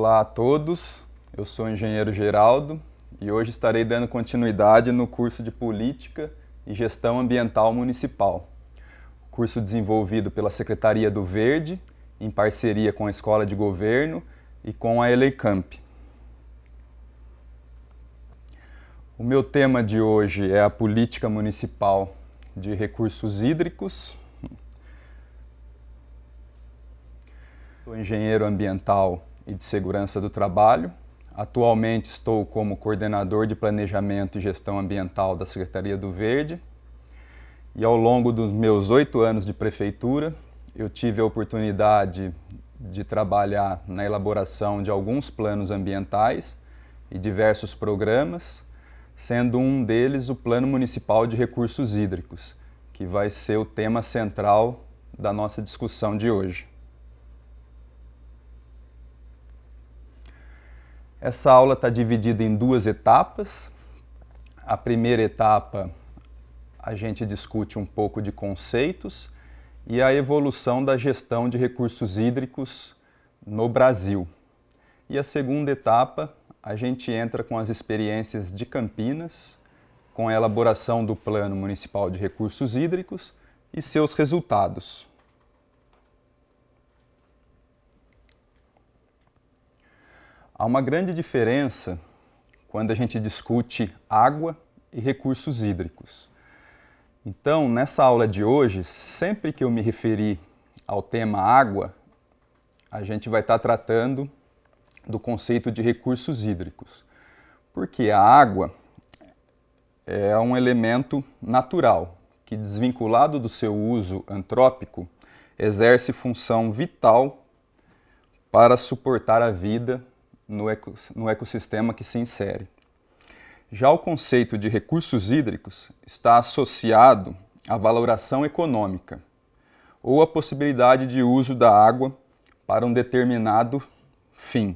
Olá a todos, eu sou o engenheiro Geraldo e hoje estarei dando continuidade no curso de Política e Gestão Ambiental Municipal, curso desenvolvido pela Secretaria do Verde, em parceria com a Escola de Governo e com a Elecamp. O meu tema de hoje é a Política Municipal de Recursos Hídricos. Sou engenheiro ambiental e de segurança do trabalho. Atualmente estou como coordenador de planejamento e gestão ambiental da Secretaria do Verde. E ao longo dos meus 8 anos de prefeitura, eu tive a oportunidade de trabalhar na elaboração de alguns planos ambientais e diversos programas, sendo um deles o Plano Municipal de Recursos Hídricos, que vai ser o tema central da nossa discussão de hoje. Essa aula está dividida em 2 etapas. A primeira etapa, a gente discute um pouco de conceitos e a evolução da gestão de recursos hídricos no Brasil. E a segunda etapa, a gente entra com as experiências de Campinas, com a elaboração do Plano Municipal de Recursos Hídricos e seus resultados. Há uma grande diferença quando a gente discute água e recursos hídricos. Então, nessa aula de hoje, sempre que eu me referir ao tema água, a gente vai estar tratando do conceito de recursos hídricos. Porque a água é um elemento natural, que desvinculado do seu uso antrópico, exerce função vital para suportar a vida no ecossistema que se insere. Já o conceito de recursos hídricos está associado à valoração econômica ou à possibilidade de uso da água para um determinado fim.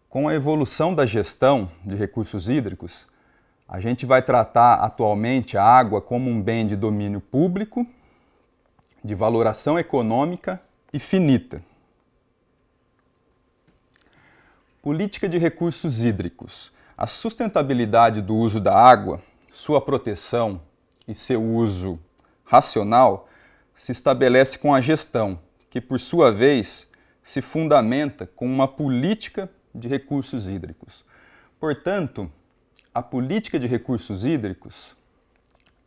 Com a evolução da gestão de recursos hídricos, a gente vai tratar atualmente a água como um bem de domínio público, de valoração econômica e finita. Política de recursos hídricos. A sustentabilidade do uso da água, sua proteção e seu uso racional se estabelece com a gestão, que por sua vez se fundamenta com uma política de recursos hídricos. Portanto, a política de recursos hídricos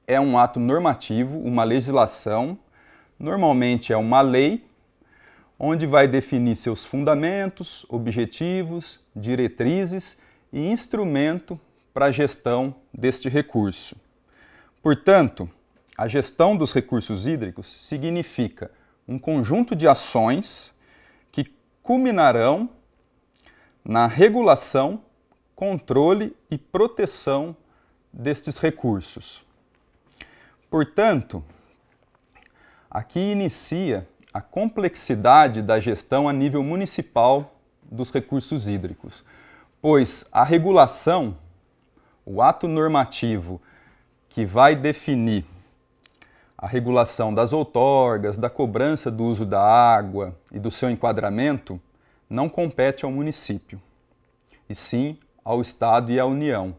é um ato normativo, uma legislação, normalmente é uma lei, onde vai definir seus fundamentos, objetivos, diretrizes e instrumento para a gestão deste recurso. Portanto, a gestão dos recursos hídricos significa um conjunto de ações que culminarão na regulação, controle e proteção destes recursos. Portanto, aqui inicia a complexidade da gestão a nível municipal dos recursos hídricos, pois a regulação, o ato normativo que vai definir a regulação das outorgas, da cobrança do uso da água e do seu enquadramento, não compete ao município, e sim ao Estado e à União.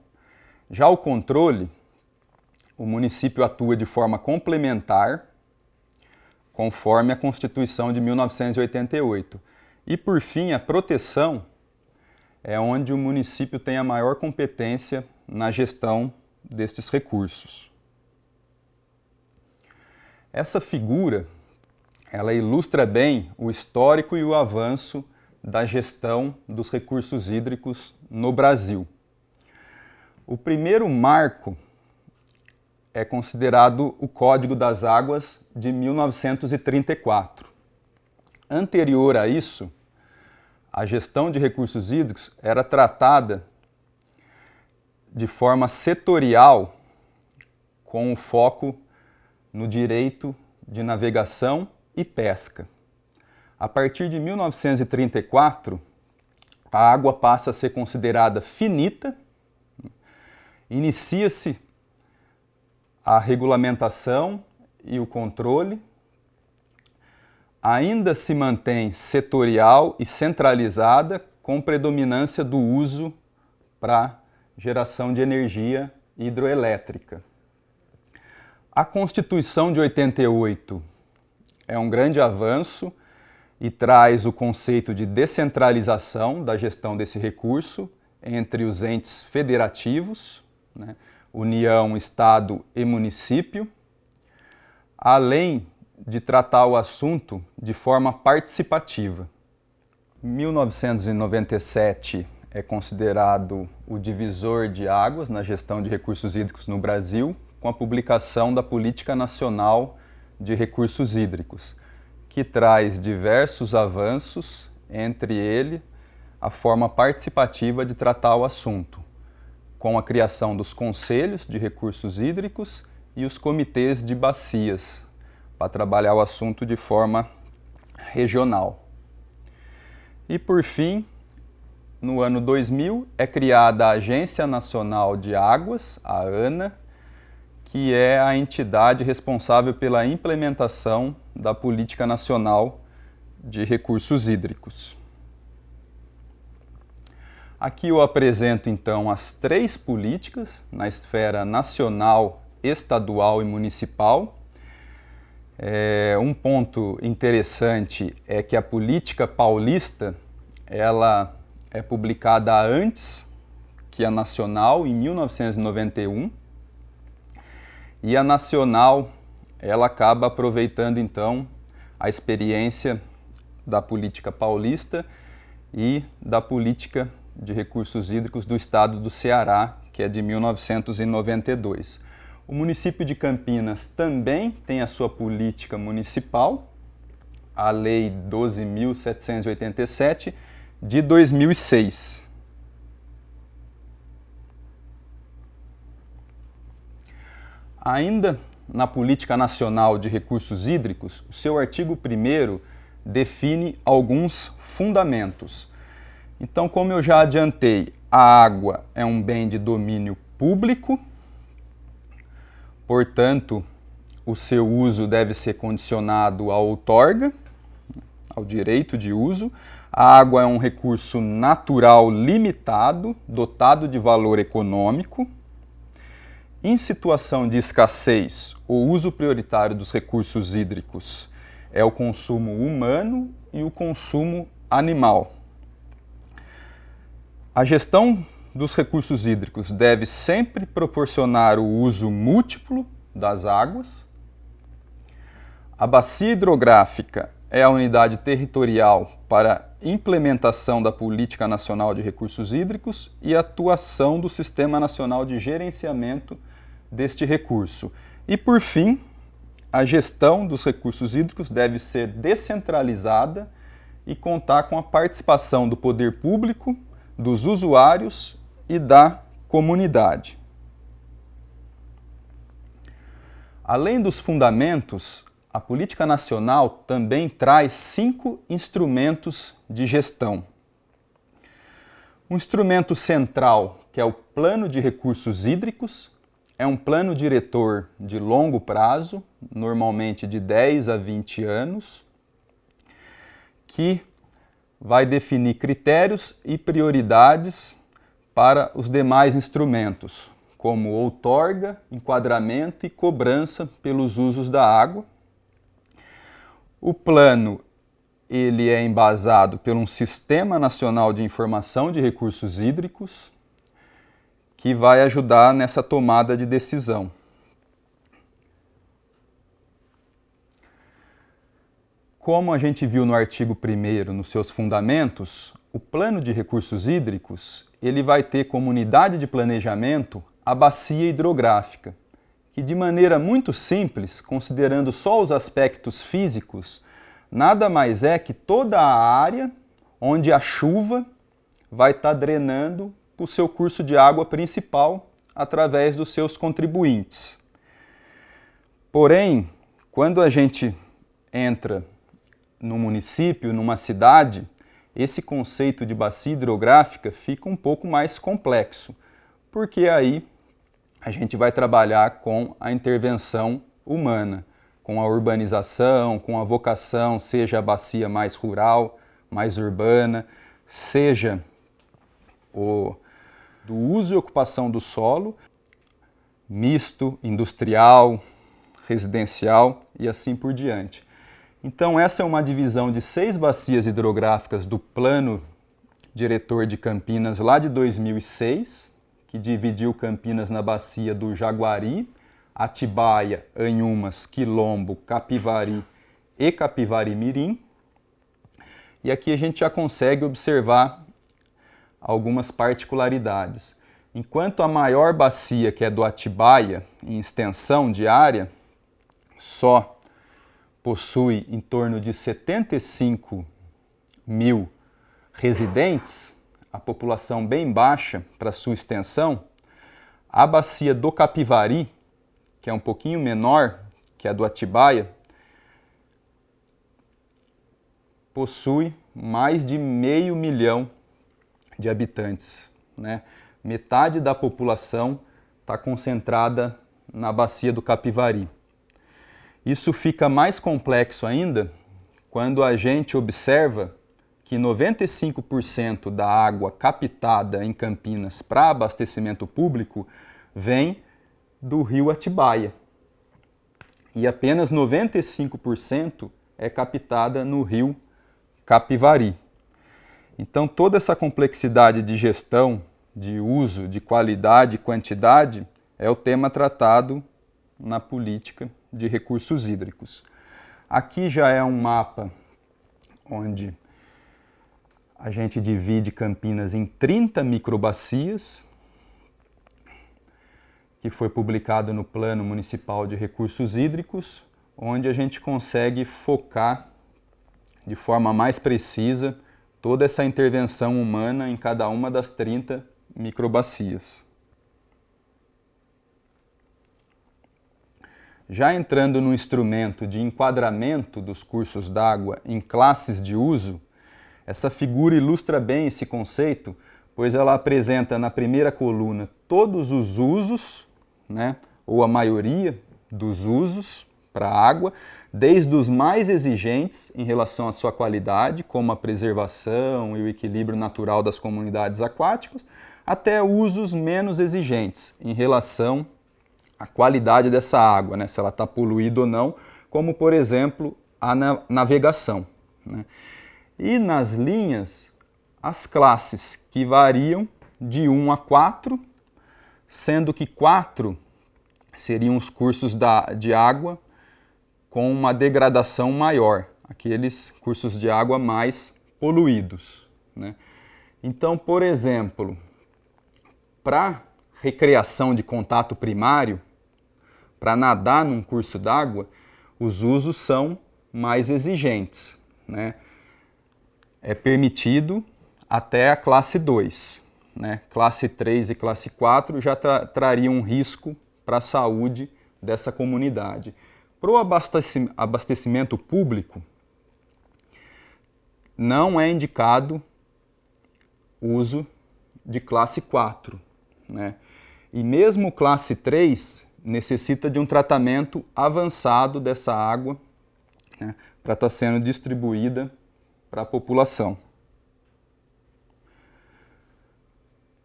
Já o controle, o município atua de forma complementar, conforme a Constituição de 1988. E, por fim, a proteção é onde o município tem a maior competência na gestão destes recursos. Essa figura, ela ilustra bem o histórico e o avanço da gestão dos recursos hídricos no Brasil. O primeiro marco é considerado o Código das Águas de 1934. Anterior a isso, a gestão de recursos hídricos era tratada de forma setorial, com o foco no direito de navegação e pesca. A partir de 1934, a água passa a ser considerada finita, inicia-se a regulamentação e o controle, ainda se mantém setorial e centralizada, com predominância do uso para geração de energia hidroelétrica. A Constituição de 88 é um grande avanço e traz o conceito de descentralização da gestão desse recurso entre os entes federativos, né, União, Estado e município, além de tratar o assunto de forma participativa. 1997 é considerado o divisor de águas na gestão de recursos hídricos no Brasil, com a publicação da Política Nacional de Recursos Hídricos, que traz diversos avanços, entre eles a forma participativa de tratar o assunto, com a criação dos conselhos de recursos hídricos e os comitês de bacias, para trabalhar o assunto de forma regional. E por fim, no ano 2000, é criada a Agência Nacional de Águas, a ANA, que é a entidade responsável pela implementação da Política Nacional de Recursos Hídricos. Aqui eu apresento então as 3 políticas na esfera nacional, estadual e municipal. Um ponto interessante é que a política paulista ela é publicada antes que a nacional, em 1991, e a nacional ela acaba aproveitando então a experiência da política paulista e da política de recursos hídricos do estado do Ceará, que é de 1992. O município de Campinas também tem a sua política municipal, a Lei 12.787, de 2006. Ainda na Política Nacional de Recursos Hídricos, o seu artigo 1º define alguns fundamentos. Então, como eu já adiantei, a água é um bem de domínio público, portanto, o seu uso deve ser condicionado à outorga, ao direito de uso. A água é um recurso natural limitado, dotado de valor econômico. Em situação de escassez, o uso prioritário dos recursos hídricos é o consumo humano e o consumo animal. A gestão dos recursos hídricos deve sempre proporcionar o uso múltiplo das águas. A bacia hidrográfica é a unidade territorial para implementação da Política Nacional de Recursos Hídricos e atuação do Sistema Nacional de Gerenciamento deste recurso. E, por fim, a gestão dos recursos hídricos deve ser descentralizada e contar com a participação do poder público, dos usuários e da comunidade. Além dos fundamentos, a Política Nacional também traz 5 instrumentos de gestão. Um instrumento central, que é o Plano de Recursos Hídricos, é um plano diretor de longo prazo, normalmente de 10 a 20 anos, que vai definir critérios e prioridades para os demais instrumentos, como outorga, enquadramento e cobrança pelos usos da água. O plano ele é embasado por um Sistema Nacional de Informação de Recursos Hídricos, que vai ajudar nessa tomada de decisão. Como a gente viu no artigo 1º, nos seus fundamentos, o Plano de Recursos Hídricos ele vai ter como unidade de planejamento a bacia hidrográfica, que de maneira muito simples, considerando só os aspectos físicos, nada mais é que toda a área onde a chuva vai estar drenando o seu curso de água principal através dos seus contribuintes. Porém, quando a gente entra no município, numa cidade, esse conceito de bacia hidrográfica fica um pouco mais complexo, porque aí a gente vai trabalhar com a intervenção humana. com a urbanização, com a vocação, seja a bacia mais rural, mais urbana, seja do uso e ocupação do solo, misto, industrial, residencial e assim por diante. Então essa é uma divisão de 6 bacias hidrográficas do Plano Diretor de Campinas lá de 2006, que dividiu Campinas na bacia do Jaguari, Atibaia, Anhumas, Quilombo, Capivari e Capivari-Mirim. E aqui a gente já consegue observar algumas particularidades. Enquanto a maior bacia, que é do Atibaia, em extensão de área, só possui em torno de 75 mil residentes, a população bem baixa para sua extensão, a bacia do Capivari, que é um pouquinho menor que a do Atibaia, possui mais de 500 mil de habitantes, né? Metade da população está concentrada na bacia do Capivari. Isso fica mais complexo ainda quando a gente observa que 95% da água captada em Campinas para abastecimento público vem do rio Atibaia. E apenas 95% é captada no rio Capivari. Então toda essa complexidade de gestão, de uso, de qualidade e quantidade é o tema tratado na política de recursos hídricos. Aqui já é um mapa onde a gente divide Campinas em 30 microbacias, que foi publicado no Plano Municipal de Recursos Hídricos, onde a gente consegue focar de forma mais precisa toda essa intervenção humana em cada uma das 30 microbacias. Já entrando no instrumento de enquadramento dos cursos d'água em classes de uso, essa figura ilustra bem esse conceito, pois ela apresenta na primeira coluna todos os usos, né, ou a maioria dos usos para a água, desde os mais exigentes em relação à sua qualidade, como a preservação e o equilíbrio natural das comunidades aquáticas, até usos menos exigentes em relação à qualidade dessa água, né, se ela está poluída ou não, como por exemplo a navegação, né. E nas linhas, as classes que variam de 1 a 4, sendo que 4 seriam os cursos de água com uma degradação maior, aqueles cursos de água mais poluídos, né? Então, por exemplo, para recreação de contato primário, para nadar num curso d'água, os usos são mais exigentes, né? É permitido até a classe 2, né? Classe 3 e classe 4 já trariam um risco para a saúde dessa comunidade. Para o abastecimento público, não é indicado o uso de classe 4, né? E mesmo classe 3 necessita de um tratamento avançado dessa água, né, para estar sendo distribuída para a população.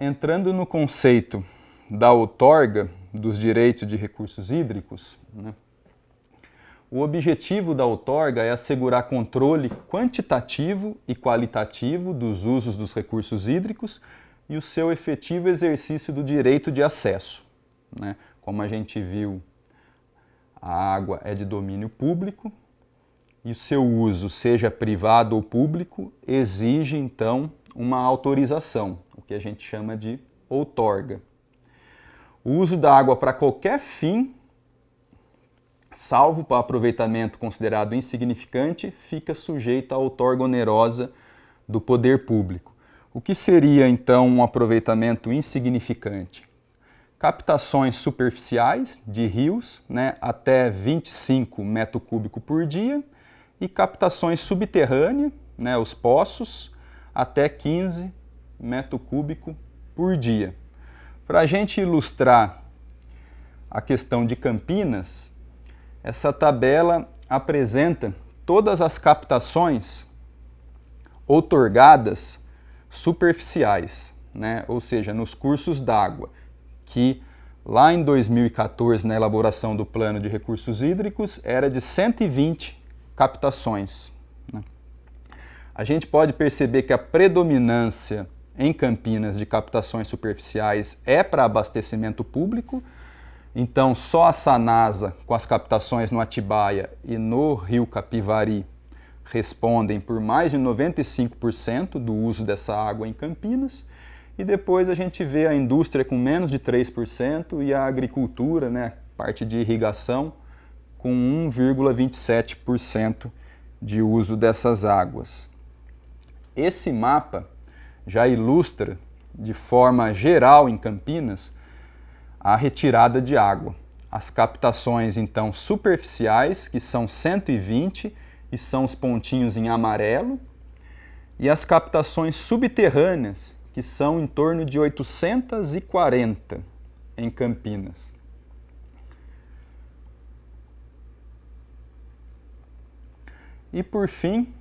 Entrando no conceito da outorga dos direitos de recursos hídricos, né, o objetivo da outorga é assegurar controle quantitativo e qualitativo dos usos dos recursos hídricos e o seu efetivo exercício do direito de acesso, né? Como a gente viu, a água é de domínio público e o seu uso, seja privado ou público, exige então uma autorização, o que a gente chama de outorga. O uso da água para qualquer fim, salvo para aproveitamento considerado insignificante, fica sujeito à outorga onerosa do poder público. O que seria então um aproveitamento insignificante? Captações superficiais de rios, né, até 25 metros cúbicos por dia, e captações subterrâneas, né, os poços, até 15 metros cúbicos por dia. Para a gente ilustrar a questão de Campinas, Essa tabela apresenta todas as captações outorgadas superficiais, né? Ou seja, nos cursos d'água, que lá em 2014, na elaboração do Plano de Recursos Hídricos, era de 120 captações. Né? A gente pode perceber que a predominância em Campinas de captações superficiais é para abastecimento público, então só a Sanasa, com as captações no Atibaia e no Rio Capivari, respondem por mais de 95% do uso dessa água em Campinas, e depois a gente vê a indústria com menos de 3% e a agricultura, né, parte de irrigação, com 1,27% de uso dessas águas. Esse mapa já ilustra de forma geral em Campinas a retirada de água. As captações então superficiais, que são 120 e são os pontinhos em amarelo, e as captações subterrâneas, que são em torno de 840 em Campinas. E por fim,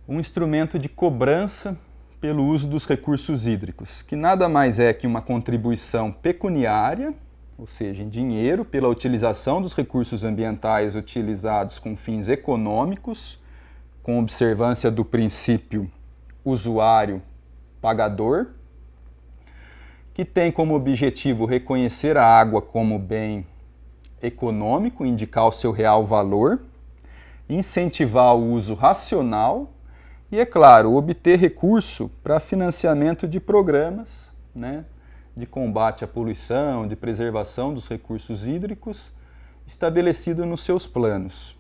um instrumento de cobrança pelo uso dos recursos hídricos, que nada mais é que uma contribuição pecuniária, ou seja, em dinheiro, pela utilização dos recursos ambientais utilizados com fins econômicos, com observância do princípio usuário-pagador, que tem como objetivo reconhecer a água como bem econômico, indicar o seu real valor, incentivar o uso racional e, é claro, obter recurso para financiamento de programas, né, de combate à poluição, de preservação dos recursos hídricos, estabelecido nos seus planos.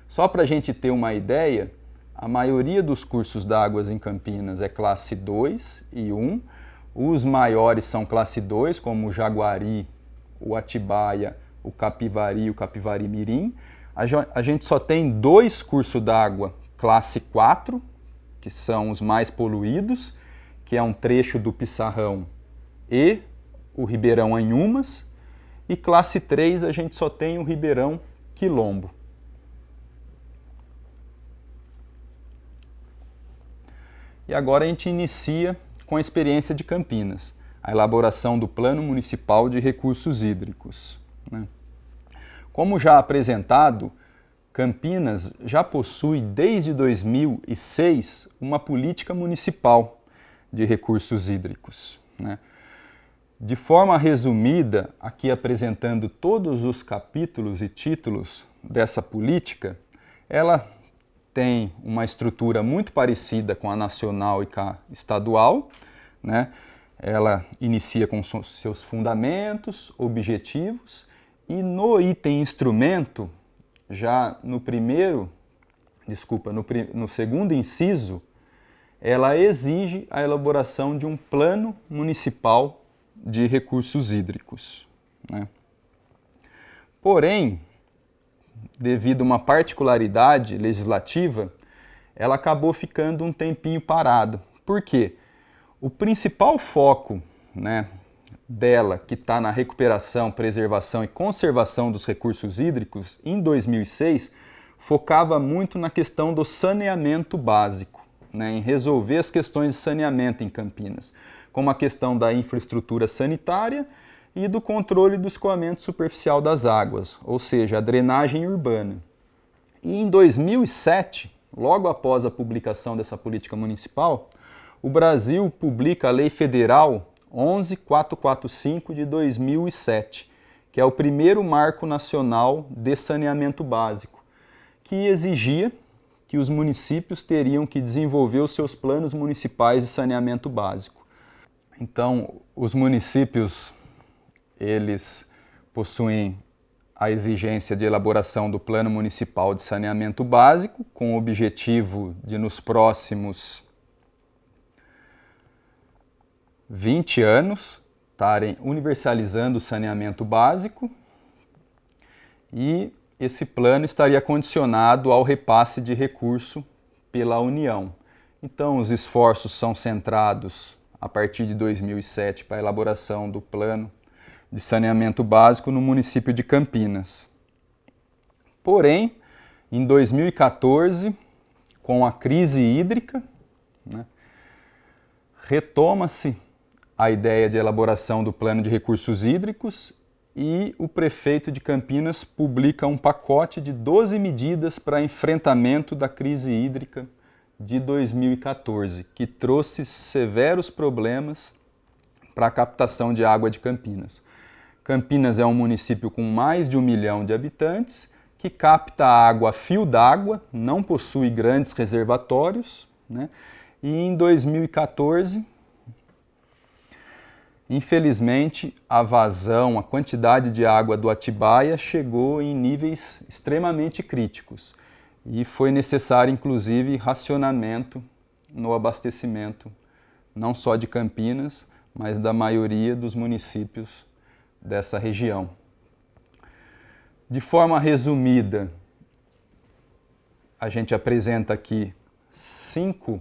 Só para a gente ter uma ideia, a maioria dos cursos d'água em Campinas é classe 2 e 1, os maiores são classe 2, como o Jaguari, o Atibaia, o Capivari e o Capivari Mirim. A gente só tem 2 cursos d'água classe 4, que são os mais poluídos, que é um trecho do Pissarrão e o Ribeirão Anhumas, e classe 3 a gente só tem o Ribeirão Quilombo. E agora a gente inicia com a experiência de Campinas, a elaboração do Plano Municipal de Recursos Hídricos. Né? Como já apresentado, Campinas já possui desde 2006 uma política municipal de recursos hídricos. Né? De forma resumida, aqui apresentando todos os capítulos e títulos dessa política, ela tem uma estrutura muito parecida com a nacional e com a estadual, né? Ela inicia com seus fundamentos, objetivos, e no item instrumento, já no segundo inciso, ela exige a elaboração de um plano municipal de recursos hídricos. Né? Porém, devido a uma particularidade legislativa, ela acabou ficando um tempinho parada. Por quê? O principal foco, né, dela, que está na recuperação, preservação e conservação dos recursos hídricos, em 2006, focava muito na questão do saneamento básico, né, em resolver as questões de saneamento em Campinas, como a questão da infraestrutura sanitária e do controle do escoamento superficial das águas, ou seja, a drenagem urbana. E em 2007, logo após a publicação dessa política municipal, o Brasil publica a Lei Federal 11.445 de 2007, que é o primeiro marco nacional de saneamento básico, que exigia que os municípios teriam que desenvolver os seus planos municipais de saneamento básico. Então, os municípios, eles possuem a exigência de elaboração do Plano Municipal de Saneamento Básico, com o objetivo de, nos próximos 20 anos, estarem universalizando o saneamento básico, e esse plano estaria condicionado ao repasse de recurso pela União. Então, os esforços são centrados a partir de 2007 para a elaboração do plano de saneamento básico no município de Campinas. Porém, em 2014, com a crise hídrica, né, retoma-se a ideia de elaboração do plano de recursos hídricos e o prefeito de Campinas publica um pacote de 12 medidas para enfrentamento da crise hídrica de 2014, que trouxe severos problemas para a captação de água de Campinas. Campinas é um município com mais de 1 milhão de habitantes, que capta água a fio d'água, não possui grandes reservatórios, né? E em 2014, infelizmente, a vazão, a quantidade de água do Atibaia chegou em níveis extremamente críticos e foi necessário, inclusive, racionamento no abastecimento, não só de Campinas, mas da maioria dos municípios dessa região. De forma resumida, a gente apresenta aqui 5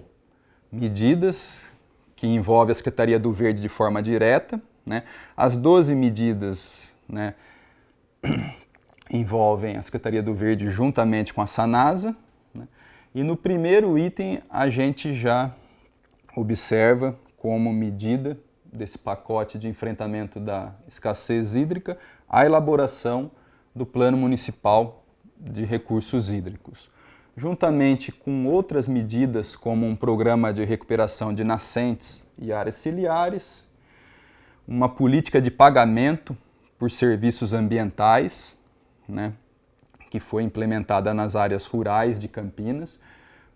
medidas que envolvem a Secretaria do Verde de forma direta, né? As 12 medidas, né, envolvem a Secretaria do Verde juntamente com a Sanasa, né? E no primeiro item a gente já observa como medida desse pacote de enfrentamento da escassez hídrica a elaboração do Plano Municipal de Recursos Hídricos. Juntamente com outras medidas, como um programa de recuperação de nascentes e áreas ciliares, uma política de pagamento por serviços ambientais, né, que foi implementada nas áreas rurais de Campinas,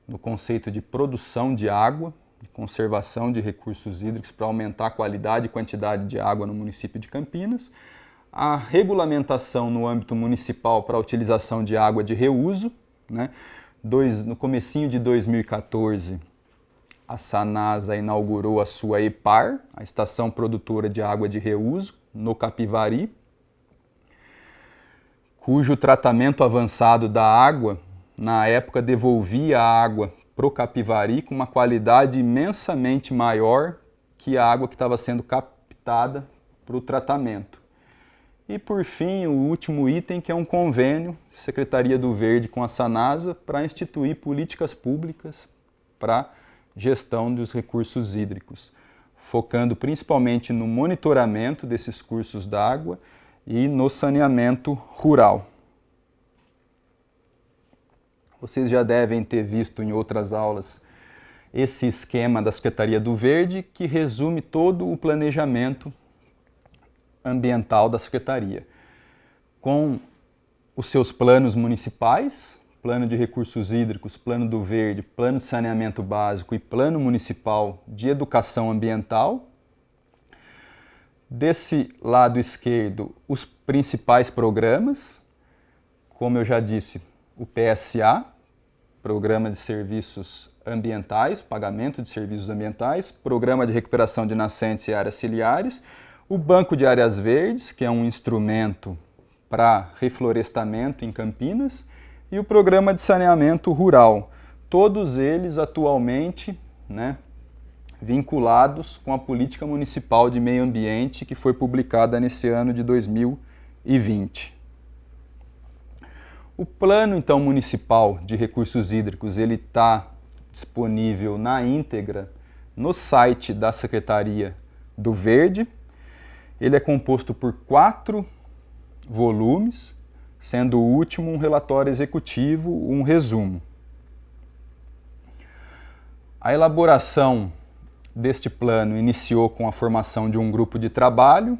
no conceito de produção de água, de conservação de recursos hídricos para aumentar a qualidade e quantidade de água no município de Campinas, a regulamentação no âmbito municipal para a utilização de água de reuso, né? No comecinho de 2014, a Sanasa inaugurou a sua EPAR, a Estação Produtora de Água de Reuso, no Capivari, cujo tratamento avançado da água, na época, devolvia a água para o Capivari com uma qualidade imensamente maior que a água que estava sendo captada para o tratamento. E, por fim, o último item, que é um convênio, Secretaria do Verde com a Sanasa, para instituir políticas públicas para gestão dos recursos hídricos, focando principalmente no monitoramento desses cursos d'água e no saneamento rural. Vocês já devem ter visto em outras aulas esse esquema da Secretaria do Verde, que resume todo o planejamento ambiental da Secretaria, com os seus planos municipais, plano de recursos hídricos, plano do verde, plano de saneamento básico e plano municipal de educação ambiental. Desse lado esquerdo, os principais programas, como eu já disse, o PSA, Programa de Serviços Ambientais, Pagamento de Serviços Ambientais, Programa de Recuperação de Nascentes e Áreas Ciliares, o Banco de Áreas Verdes, que é um instrumento para reflorestamento em Campinas, e o Programa de Saneamento Rural. Todos eles atualmente, né, vinculados com a Política Municipal de Meio Ambiente, que foi publicada nesse ano de 2020. O Plano, então, Municipal de Recursos Hídricos, ele está disponível na íntegra no site da Secretaria do Verde. Ele é composto por 4 volumes, sendo o último um relatório executivo, um resumo. A elaboração deste plano iniciou com a formação de um grupo de trabalho,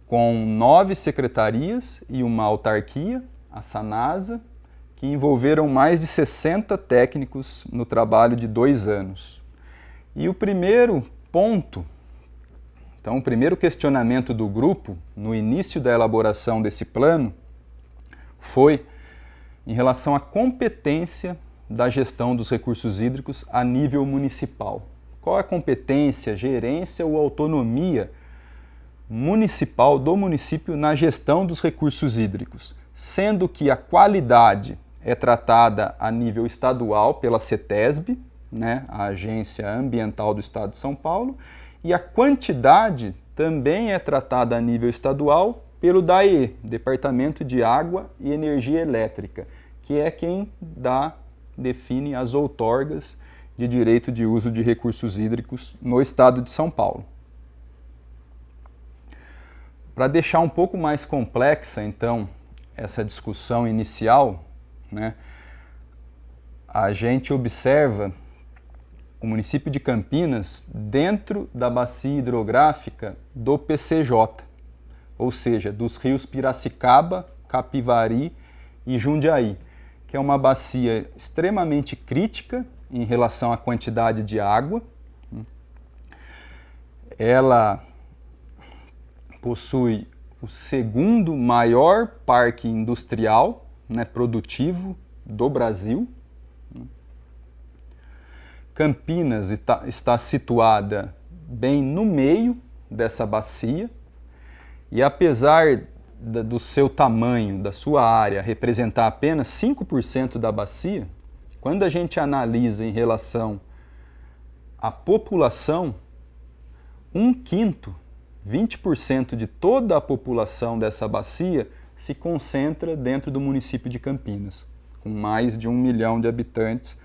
com 9 secretarias e uma autarquia, a Sanasa, que envolveram mais de 60 técnicos no trabalho de 2 anos. E o primeiro ponto, então, o primeiro questionamento do grupo, no início da elaboração desse plano, foi em relação à competência da gestão dos recursos hídricos a nível municipal. Qual é a competência, gerência ou autonomia municipal do município na gestão dos recursos hídricos, sendo que a qualidade é tratada a nível estadual pela CETESB, né, a Agência Ambiental do Estado de São Paulo, e a quantidade também é tratada a nível estadual pelo DAE, Departamento de Água e Energia Elétrica, que é quem define as outorgas de direito de uso de recursos hídricos no estado de São Paulo. Para deixar um pouco mais complexa, então, essa discussão inicial, né, a gente observa o município de Campinas dentro da bacia hidrográfica do PCJ, ou seja, dos rios Piracicaba, Capivari e Jundiaí, que é uma bacia extremamente crítica em relação à quantidade de água. Ela possui o segundo maior parque industrial, né, produtivo do Brasil. Campinas está situada bem no meio dessa bacia e, apesar do seu tamanho, da sua área, representar apenas 5% da bacia, quando a gente analisa em relação à população, 1/5, 20% de toda a população dessa bacia se concentra dentro do município de Campinas, com mais de 1 milhão de habitantes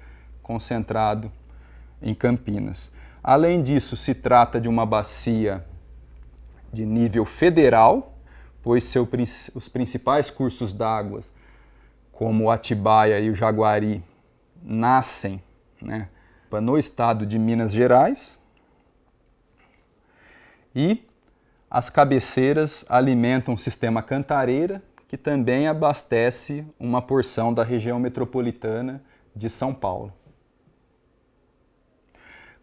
concentrado em Campinas. Além disso, se trata de uma bacia de nível federal, pois os principais cursos d'água, como o Atibaia e o Jaguari, nascem, né, no estado de Minas Gerais, e as cabeceiras alimentam o sistema Cantareira, que também abastece uma porção da região metropolitana de São Paulo.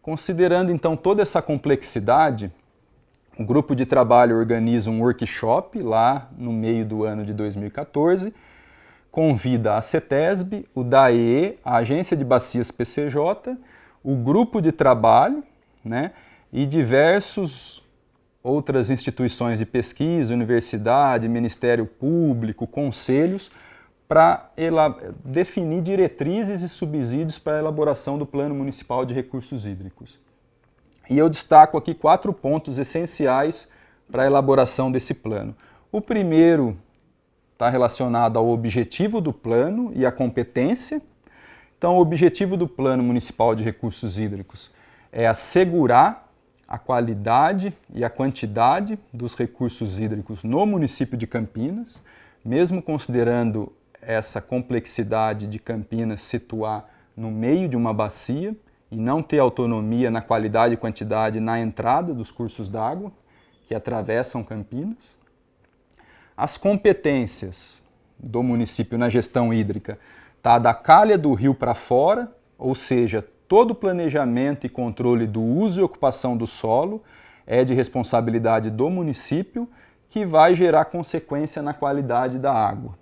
Considerando então toda essa complexidade, o grupo de trabalho organiza um workshop lá no meio do ano de 2014, convida a CETESB, o DAE, a Agência de Bacias PCJ, o grupo de trabalho, né, e diversos outras instituições de pesquisa, universidade, Ministério Público, conselhos, para definir diretrizes e subsídios para a elaboração do Plano Municipal de Recursos Hídricos. E eu destaco aqui 4 pontos essenciais para a elaboração desse plano. O primeiro está relacionado ao objetivo do plano e à competência. Então, o objetivo do Plano Municipal de Recursos Hídricos é assegurar a qualidade e a quantidade dos recursos hídricos no município de Campinas, mesmo considerando essa complexidade de Campinas situar no meio de uma bacia e não ter autonomia na qualidade e quantidade na entrada dos cursos d'água que atravessam Campinas. As competências do município na gestão hídrica está da calha do rio para fora, ou seja, todo o planejamento e controle do uso e ocupação do solo é de responsabilidade do município, que vai gerar consequência na qualidade da água.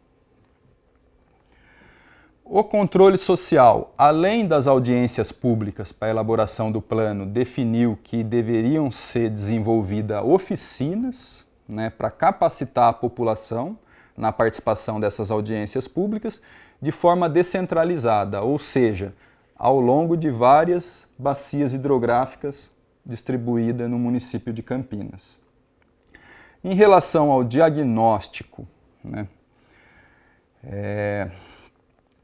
O controle social, além das audiências públicas para a elaboração do plano, definiu que deveriam ser desenvolvidas oficinas, né, para capacitar a população na participação dessas audiências públicas de forma descentralizada, ou seja, ao longo de várias bacias hidrográficas distribuídas no município de Campinas. Em relação ao diagnóstico, né,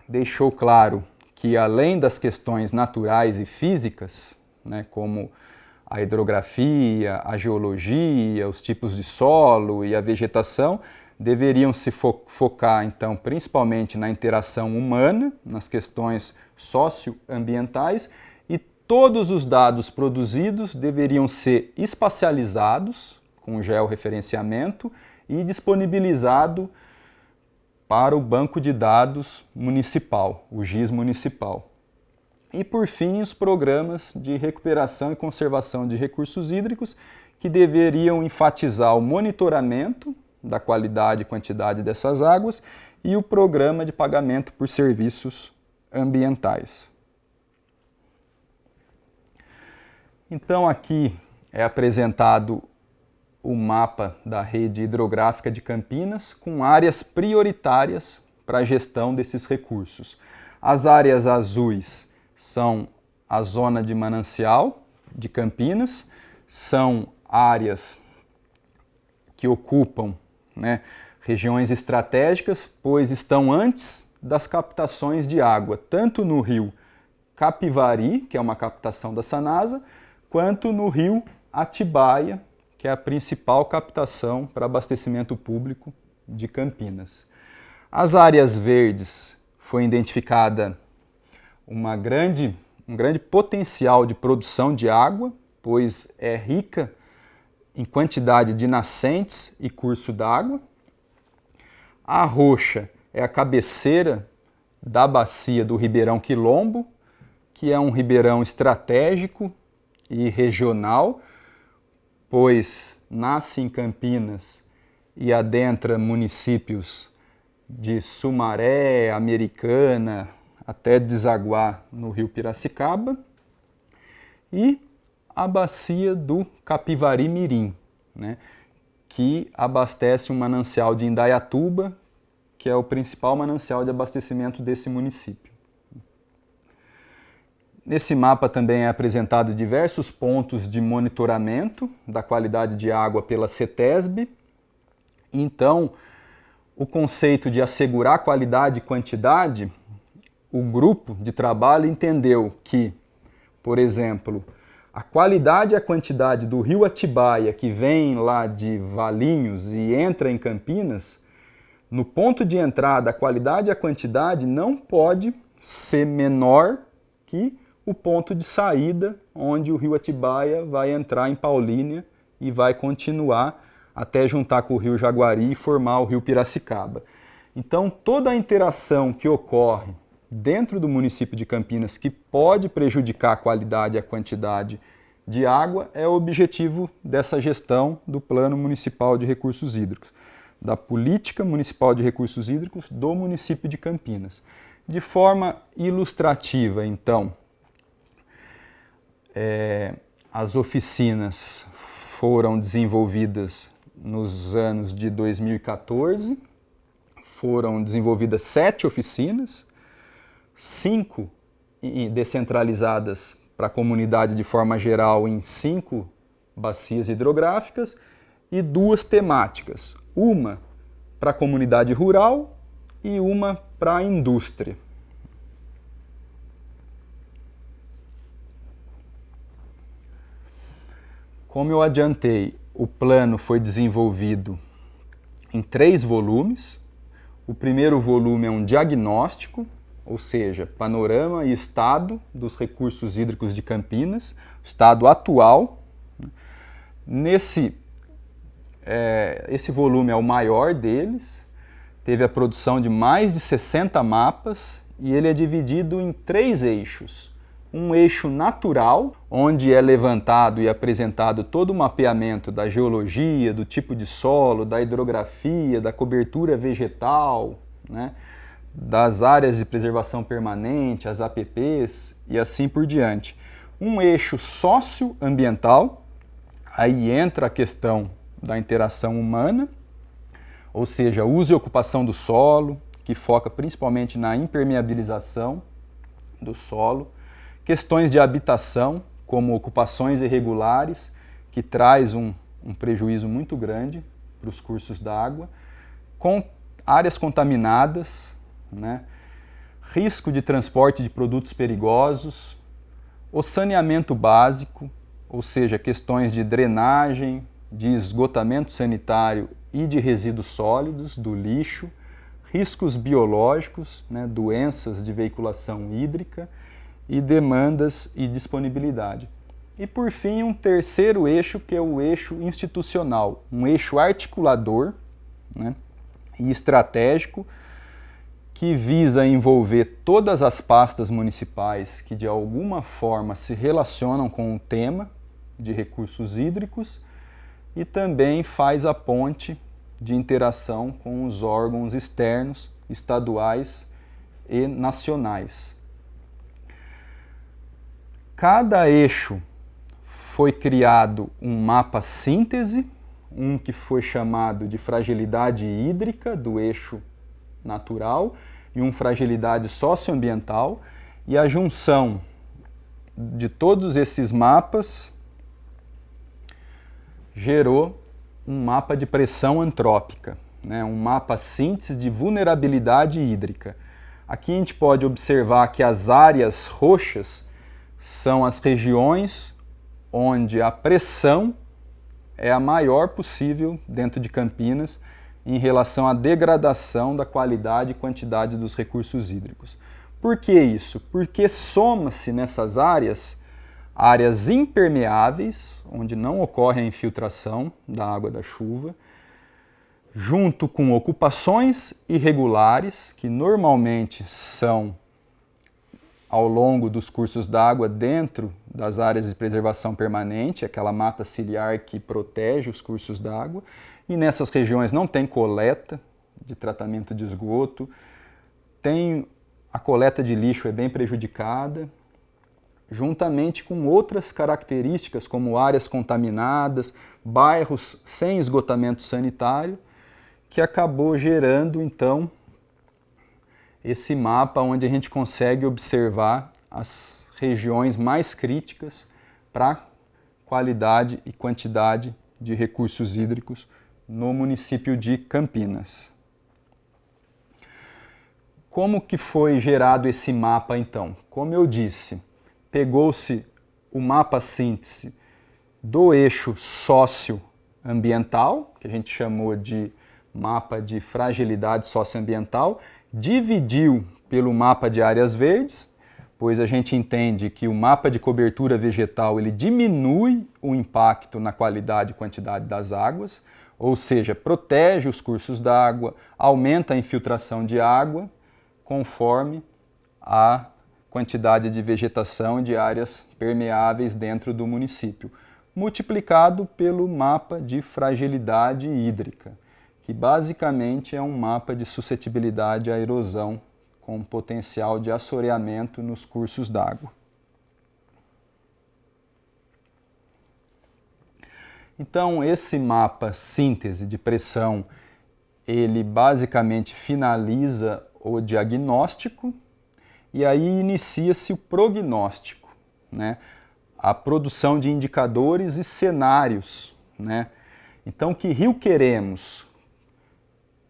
deixou claro que, além das questões naturais e físicas, né, como a hidrografia, a geologia, os tipos de solo e a vegetação, deveriam se focar, então, principalmente na interação humana, nas questões socioambientais, e todos os dados produzidos deveriam ser espacializados com georreferenciamento e disponibilizado para o banco de dados municipal, o GIS municipal. E, por fim, os programas de recuperação e conservação de recursos hídricos, que deveriam enfatizar o monitoramento da qualidade e quantidade dessas águas e o programa de pagamento por serviços ambientais. Então, aqui é apresentado o mapa da rede hidrográfica de Campinas com áreas prioritárias para a gestão desses recursos. As áreas azuis são a zona de manancial de Campinas, são áreas que ocupam, né, regiões estratégicas, pois estão antes das captações de água, tanto no rio Capivari, que é uma captação da Sanasa, quanto no rio Atibaia, que é a principal captação para abastecimento público de Campinas. As áreas verdes foi identificada um grande potencial de produção de água, pois é rica em quantidade de nascentes e curso d'água. A roxa é a cabeceira da bacia do Ribeirão Quilombo, que é um ribeirão estratégico e regional, pois nasce em Campinas e adentra municípios de Sumaré, Americana, até desaguar no rio Piracicaba, e a bacia do Capivari Mirim, né, que abastece um manancial de Indaiatuba, que é o principal manancial de abastecimento desse município. Nesse mapa também é apresentado diversos pontos de monitoramento da qualidade de água pela CETESB. Então, o conceito de assegurar qualidade e quantidade, o grupo de trabalho entendeu que, por exemplo, a qualidade e a quantidade do rio Atibaia, que vem lá de Valinhos e entra em Campinas, no ponto de entrada, a qualidade e a quantidade não pode ser menor que o ponto de saída, onde o rio Atibaia vai entrar em Paulínia e vai continuar até juntar com o rio Jaguari e formar o rio Piracicaba. Então, toda a interação que ocorre dentro do município de Campinas que pode prejudicar a qualidade e a quantidade de água é o objetivo dessa gestão do Plano Municipal de Recursos Hídricos, da Política Municipal de Recursos Hídricos do município de Campinas. De forma ilustrativa, então, as oficinas foram desenvolvidas nos anos de 2014, foram desenvolvidas 7 oficinas, 5 descentralizadas para a comunidade de forma geral em 5 bacias hidrográficas e 2 temáticas, uma para a comunidade rural e uma para a indústria. Como eu adiantei, o plano foi desenvolvido em 3 volumes. O primeiro volume é um diagnóstico, ou seja, panorama e estado dos recursos hídricos de Campinas, estado atual. Esse volume é o maior deles, teve a produção de mais de 60 mapas e ele é dividido em 3 eixos. Um eixo natural, onde é levantado e apresentado todo o mapeamento da geologia, do tipo de solo, da hidrografia, da cobertura vegetal, né, das áreas de preservação permanente, as APPs e assim por diante. Um eixo socioambiental, aí entra a questão da interação humana, ou seja, uso e ocupação do solo, que foca principalmente na impermeabilização do solo. Questões de habitação, como ocupações irregulares, que traz um prejuízo muito grande para os cursos d'água, com áreas contaminadas, né, risco de transporte de produtos perigosos, o saneamento básico, ou seja, questões de drenagem, de esgotamento sanitário e de resíduos sólidos, do lixo, riscos biológicos, né, doenças de veiculação hídrica, e demandas e disponibilidade. E por fim, um terceiro eixo, que é o eixo institucional, um eixo articulador, né, e estratégico, que visa envolver todas as pastas municipais que de alguma forma se relacionam com o tema de recursos hídricos e também faz a ponte de interação com os órgãos externos, estaduais e nacionais. Cada eixo foi criado um mapa síntese, um que foi chamado de fragilidade hídrica do eixo natural e um fragilidade socioambiental, e a junção de todos esses mapas gerou um mapa de pressão antrópica, né? Um mapa síntese de vulnerabilidade hídrica. Aqui a gente pode observar que as áreas roxas são as regiões onde a pressão é a maior possível dentro de Campinas em relação à degradação da qualidade e quantidade dos recursos hídricos. Por que isso? Porque soma-se nessas áreas impermeáveis, onde não ocorre a infiltração da água da chuva, junto com ocupações irregulares, que normalmente são ao longo dos cursos d'água dentro das áreas de preservação permanente, aquela mata ciliar que protege os cursos d'água, e nessas regiões não tem coleta de tratamento de esgoto, a coleta de lixo é bem prejudicada, juntamente com outras características como áreas contaminadas, bairros sem esgotamento sanitário, que acabou gerando então esse mapa onde a gente consegue observar as regiões mais críticas para qualidade e quantidade de recursos hídricos no município de Campinas. Como que foi gerado esse mapa então? Como eu disse, pegou-se o mapa síntese do eixo socioambiental, que a gente chamou de mapa de fragilidade socioambiental, dividiu pelo mapa de áreas verdes, pois a gente entende que o mapa de cobertura vegetal ele diminui o impacto na qualidade e quantidade das águas, ou seja, protege os cursos d'água, aumenta a infiltração de água, conforme a quantidade de vegetação de áreas permeáveis dentro do município, multiplicado pelo mapa de fragilidade hídrica, que basicamente é um mapa de suscetibilidade à erosão com potencial de assoreamento nos cursos d'água. Então, esse mapa síntese de pressão, ele basicamente finaliza o diagnóstico e aí inicia-se o prognóstico, né? A produção de indicadores e cenários, né? Então, que rio queremos?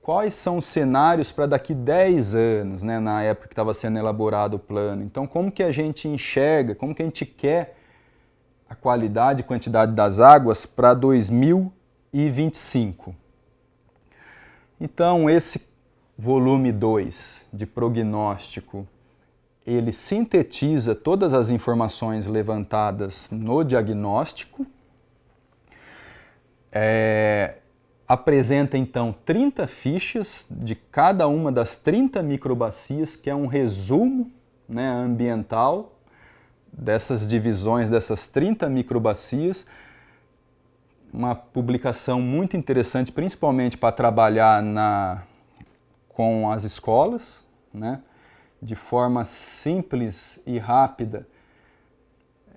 Quais são os cenários para daqui 10 anos, né? Na época que estava sendo elaborado o plano? Então, como que a gente enxerga, como que a gente quer a qualidade e quantidade das águas para 2025? Então, esse volume 2 de prognóstico, ele sintetiza todas as informações levantadas no diagnóstico, apresenta então 30 fichas de cada uma das 30 microbacias, que é um resumo, né, ambiental dessas divisões, dessas 30 microbacias, uma publicação muito interessante, principalmente para trabalhar com as escolas, né? De forma simples e rápida.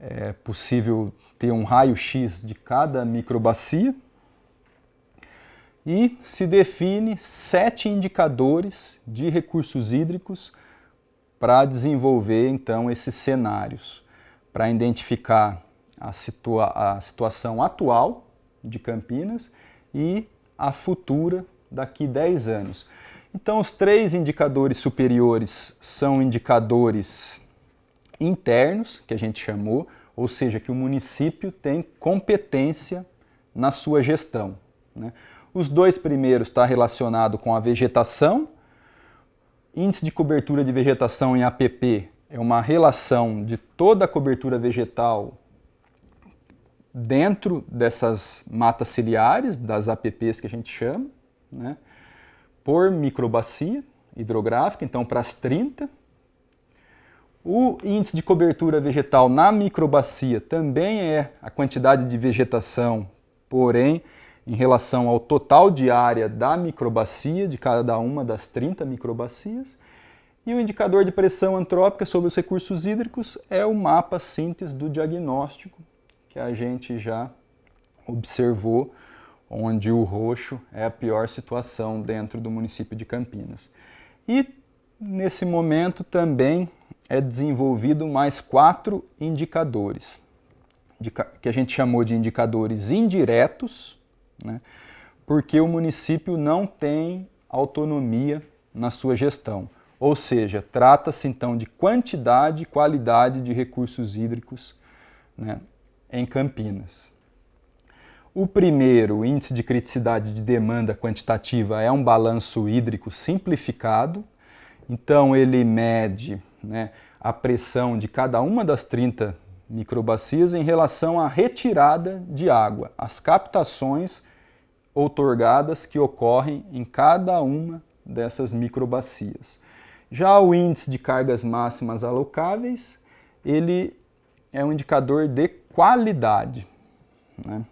É possível ter um raio-x de cada microbacia e se define 7 indicadores de recursos hídricos para desenvolver então esses cenários, para identificar a situação atual de Campinas e a futura daqui 10 anos. Então, os 3 indicadores superiores são indicadores internos, que a gente chamou, ou seja, que o município tem competência na sua gestão, né? Os 2 primeiros estão relacionados com a vegetação. Índice de cobertura de vegetação em APP é uma relação de toda a cobertura vegetal dentro dessas matas ciliares, das APPs que a gente chama, né? Por microbacia hidrográfica, então para as 30. O índice de cobertura vegetal na microbacia também é a quantidade de vegetação, porém, em relação ao total de área da microbacia, de cada uma das 30 microbacias. E o indicador de pressão antrópica sobre os recursos hídricos é o mapa síntese do diagnóstico, que a gente já observou, onde o roxo é a pior situação dentro do município de Campinas. E, nesse momento, também é desenvolvido mais 4 indicadores, que a gente chamou de indicadores indiretos, né? porque o município não tem autonomia na sua gestão. Ou seja, trata-se então de quantidade e qualidade de recursos hídricos, né, em Campinas. O primeiro, o índice de criticidade de demanda quantitativa, é um balanço hídrico simplificado. Então ele mede, né, a pressão de cada uma das 30 microbacias em relação à retirada de água, as captações outorgadas que ocorrem em cada uma dessas microbacias. Já o índice de cargas máximas alocáveis, ele é um indicador de qualidade, né?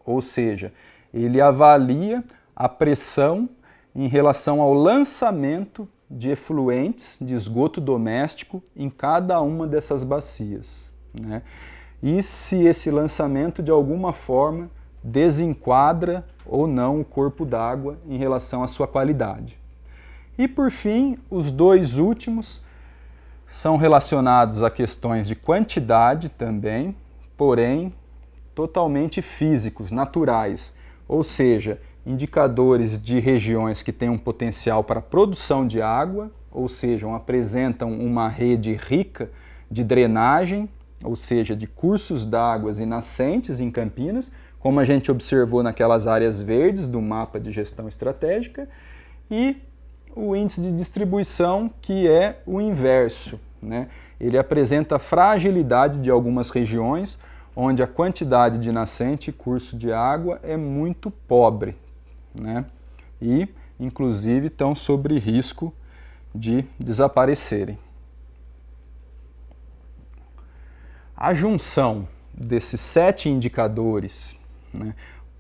Ou seja, ele avalia a pressão em relação ao lançamento de efluentes de esgoto doméstico em cada uma dessas bacias, né? E se esse lançamento de alguma forma desenquadra ou não o corpo d'água em relação à sua qualidade. E por fim, os dois últimos são relacionados a questões de quantidade também, porém totalmente físicos, naturais, ou seja, indicadores de regiões que têm um potencial para produção de água, ou seja, apresentam uma rede rica de drenagem, ou seja, de cursos d'água e nascentes em Campinas, como a gente observou naquelas áreas verdes do mapa de gestão estratégica, e o índice de distribuição, que é o inverso, né? Ele apresenta a fragilidade de algumas regiões, onde a quantidade de nascente e curso de água é muito pobre, né? E, inclusive, estão sob risco de desaparecerem. A junção desses 7 indicadores, né,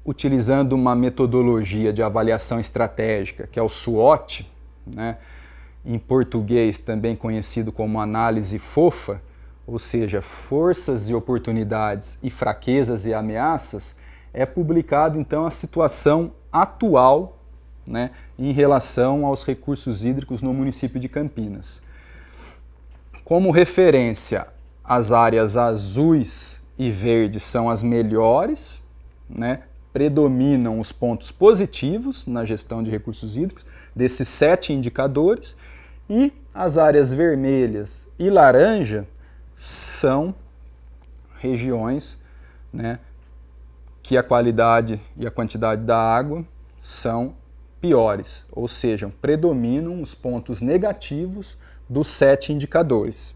utilizando uma metodologia de avaliação estratégica, que é o SWOT, né, em português também conhecido como análise fofa, ou seja, forças e oportunidades e fraquezas e ameaças, é publicado então a situação atual, né, em relação aos recursos hídricos no município de Campinas. Como referência, as áreas azuis e verdes são as melhores, né, predominam os pontos positivos na gestão de recursos hídricos, desses 7 indicadores, e as áreas vermelhas e laranja são regiões, né, que a qualidade e a quantidade da água são piores, ou seja, predominam os pontos negativos dos 7 indicadores.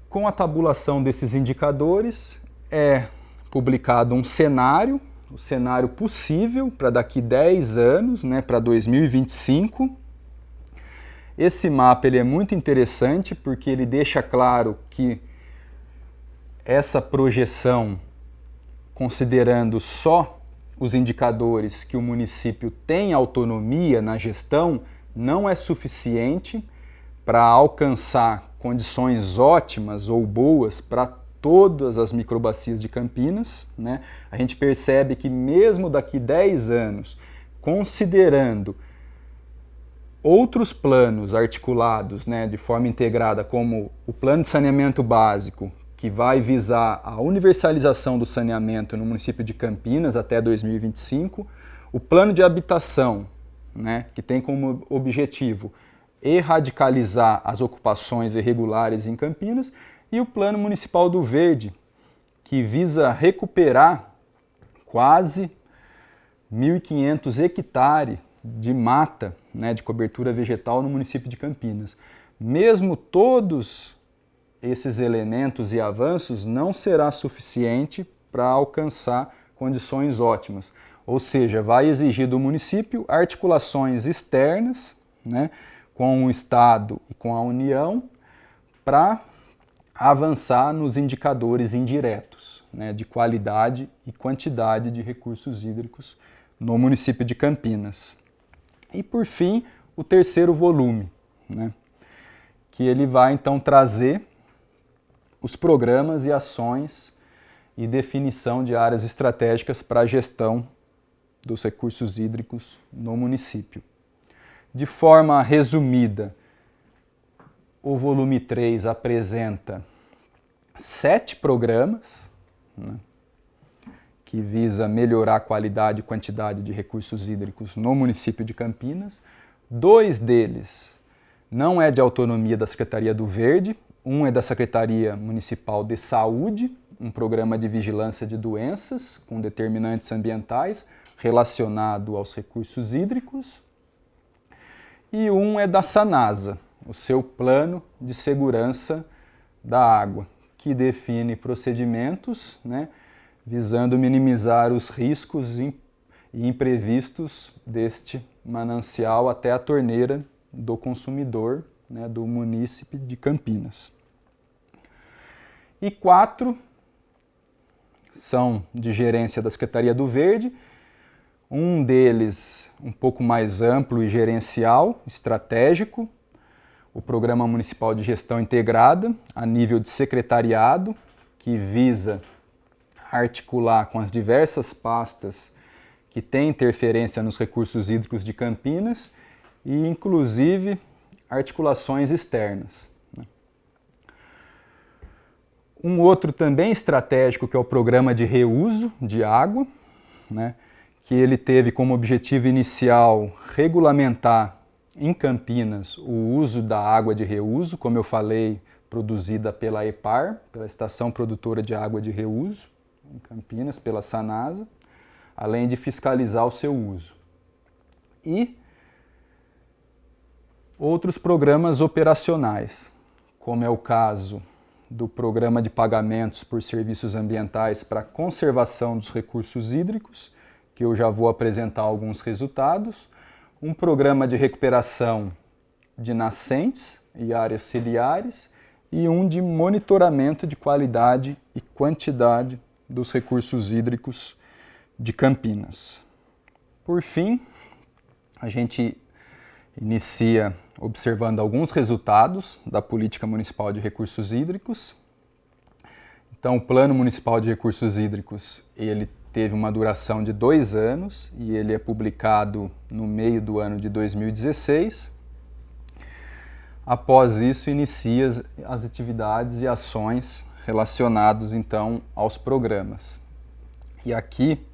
Com a tabulação desses indicadores, é publicado um cenário, o cenário possível para daqui 10 anos, né, para 2025. Esse mapa ele é muito interessante porque ele deixa claro que essa projeção, considerando só os indicadores que o município tem autonomia na gestão, não é suficiente para alcançar condições ótimas ou boas para todas as microbacias de Campinas, né? A gente percebe que mesmo daqui 10 anos, considerando outros planos articulados, né, de forma integrada, como o plano de saneamento básico, que vai visar a universalização do saneamento no município de Campinas até 2025, o plano de habitação, né, que tem como objetivo erradicalizar as ocupações irregulares em Campinas, e o Plano Municipal do Verde, que visa recuperar quase 1.500 hectares de mata, né, de cobertura vegetal no município de Campinas. Mesmo todos esses elementos e avanços, não será suficiente para alcançar condições ótimas. Ou seja, vai exigir do município articulações externas, né, com o Estado e com a União, para avançar nos indicadores indiretos, né, de qualidade e quantidade de recursos hídricos no município de Campinas. E por fim, o terceiro volume, né, que ele vai então trazer os programas e ações e definição de áreas estratégicas para a gestão dos recursos hídricos no município. De forma resumida, o volume 3 apresenta 7 programas, né, que visa melhorar a qualidade e quantidade de recursos hídricos no município de Campinas. 2 deles não é de autonomia da Secretaria do Verde, um é da Secretaria Municipal de Saúde, um programa de vigilância de doenças com determinantes ambientais relacionado aos recursos hídricos, e um é da Sanasa, o seu plano de segurança da água, que define procedimentos, né, visando minimizar os riscos e imprevistos deste manancial até a torneira do consumidor, né, do munícipe de Campinas. E 4 são de gerência da Secretaria do Verde, um deles um pouco mais amplo e gerencial, estratégico, o Programa Municipal de Gestão Integrada, a nível de secretariado, que visa articular com as diversas pastas que têm interferência nos recursos hídricos de Campinas e, inclusive, articulações externas. Um outro também estratégico, que é o Programa de Reuso de Água, né, que ele teve como objetivo inicial regulamentar em Campinas o uso da água de reuso, como eu falei, produzida pela EPAR, pela Estação Produtora de Água de Reuso, em Campinas, pela Sanasa, além de fiscalizar o seu uso. E outros programas operacionais, como é o caso do Programa de Pagamentos por Serviços Ambientais para a Conservação dos Recursos Hídricos, que eu já vou apresentar alguns resultados, um programa de recuperação de nascentes e áreas ciliares e um de monitoramento de qualidade e quantidade dos recursos hídricos de Campinas. Por fim, a gente inicia observando alguns resultados da Política Municipal de Recursos Hídricos. Então, o Plano Municipal de Recursos Hídricos, ele teve uma duração de 2 anos e ele é publicado no meio do ano de 2016. Após isso, inicia as atividades e ações relacionadas, então, aos programas. E aqui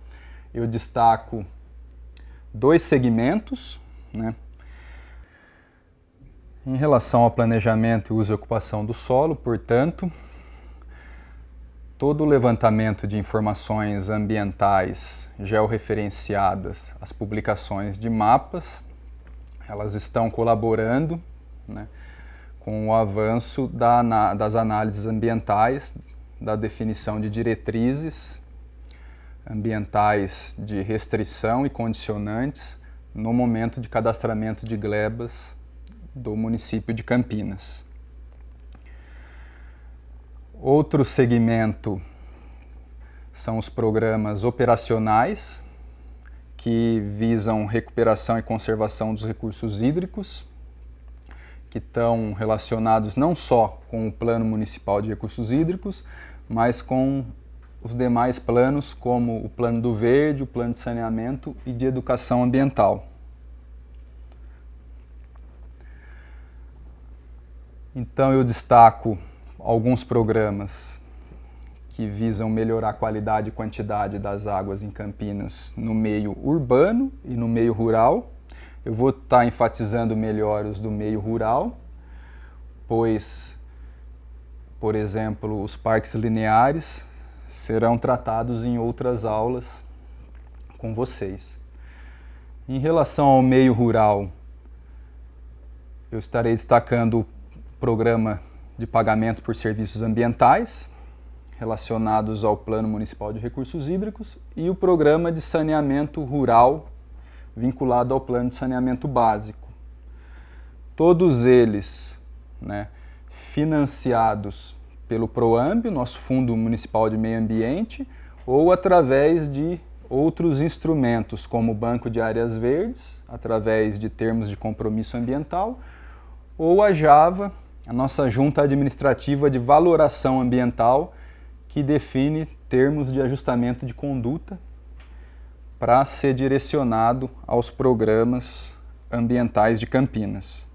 eu destaco 2 segmentos, né? Em relação ao planejamento, uso e ocupação do solo, portanto, todo o levantamento de informações ambientais georreferenciadas, as publicações de mapas, elas estão colaborando, né, com o avanço das análises ambientais, da definição de diretrizes ambientais de restrição e condicionantes no momento de cadastramento de glebas do município de Campinas. Outro segmento são os programas operacionais, que visam recuperação e conservação dos recursos hídricos, que estão relacionados não só com o Plano Municipal de Recursos Hídricos, mas com os demais planos, como o Plano do Verde, o Plano de Saneamento e de Educação Ambiental. Então eu destaco alguns programas que visam melhorar a qualidade e quantidade das águas em Campinas no meio urbano e no meio rural. Eu vou estar enfatizando melhor os do meio rural, pois, por exemplo, os parques lineares serão tratados em outras aulas com vocês. Em relação ao meio rural, eu estarei destacando o programa de pagamento por serviços ambientais, relacionados ao Plano Municipal de Recursos Hídricos, e o programa de saneamento rural, vinculado ao Plano de Saneamento Básico. Todos eles, né, financiados pelo PROAMB, nosso Fundo Municipal de Meio Ambiente, ou através de outros instrumentos, como o Banco de Áreas Verdes, através de termos de compromisso ambiental, ou a JAVA, a nossa Junta Administrativa de Valoração Ambiental, que define termos de ajustamento de conduta para ser direcionado aos programas ambientais de Campinas.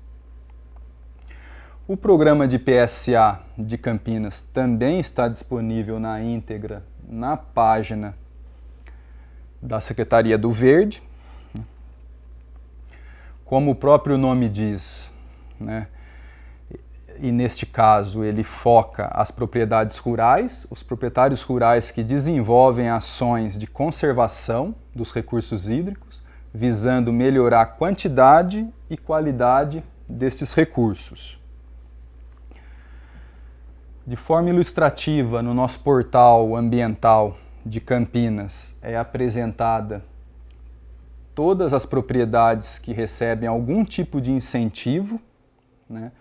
O programa de PSA de Campinas também está disponível na íntegra na página da Secretaria do Verde. Como o próprio nome diz, né? E neste caso ele foca as propriedades rurais, os proprietários rurais que desenvolvem ações de conservação dos recursos hídricos, visando melhorar a quantidade e qualidade destes recursos. De forma ilustrativa, no nosso portal ambiental de Campinas é apresentada todas as propriedades que recebem algum tipo de incentivo, né?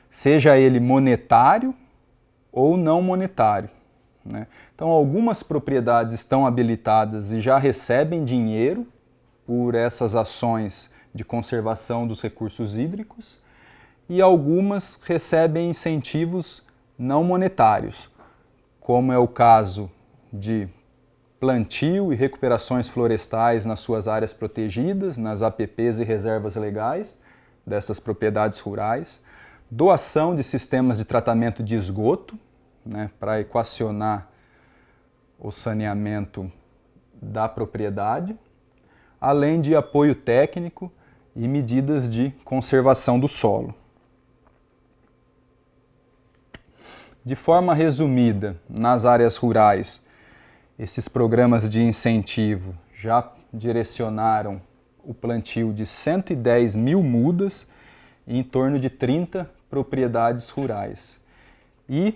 Seja ele monetário ou não monetário, né? Então, algumas propriedades estão habilitadas e já recebem dinheiro por essas ações de conservação dos recursos hídricos e algumas recebem incentivos não monetários, como é o caso de plantio e recuperações florestais nas suas áreas protegidas, nas APPs e reservas legais dessas propriedades rurais, doação de sistemas de tratamento de esgoto, né, para equacionar o saneamento da propriedade, além de apoio técnico e medidas de conservação do solo. De forma resumida, nas áreas rurais, esses programas de incentivo já direcionaram o plantio de 110 mil mudas e em torno de 30 propriedades rurais. E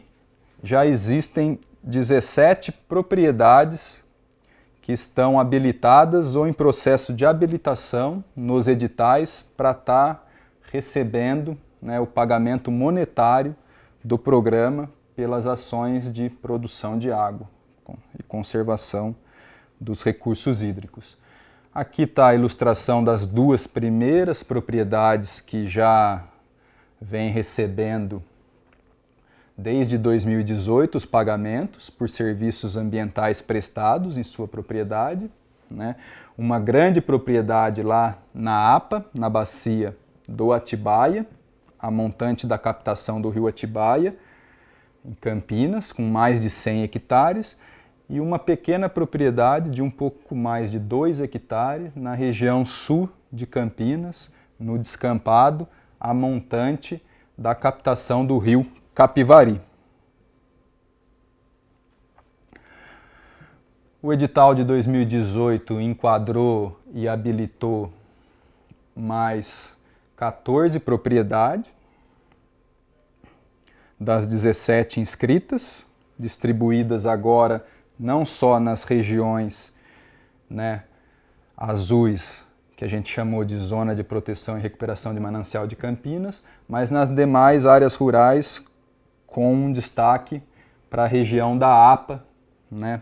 já existem 17 propriedades que estão habilitadas ou em processo de habilitação nos editais para estar recebendo, né, o pagamento monetário do programa pelas ações de produção de água e conservação dos recursos hídricos. Aqui está a ilustração das duas primeiras propriedades que já vêm recebendo desde 2018 os pagamentos por serviços ambientais prestados em sua propriedade, né? Uma grande propriedade lá na APA, na bacia do Atibaia, a montante da captação do rio Atibaia, em Campinas, com mais de 100 hectares, e uma pequena propriedade de um pouco mais de 2 hectares na região sul de Campinas, no descampado, a montante da captação do rio Capivari. O edital de 2018 enquadrou e habilitou mais 14 propriedades das 17 inscritas, distribuídas agora não só nas regiões, né, azuis, que a gente chamou de Zona de Proteção e Recuperação de Manancial de Campinas, mas nas demais áreas rurais, com um destaque para a região da APA, né,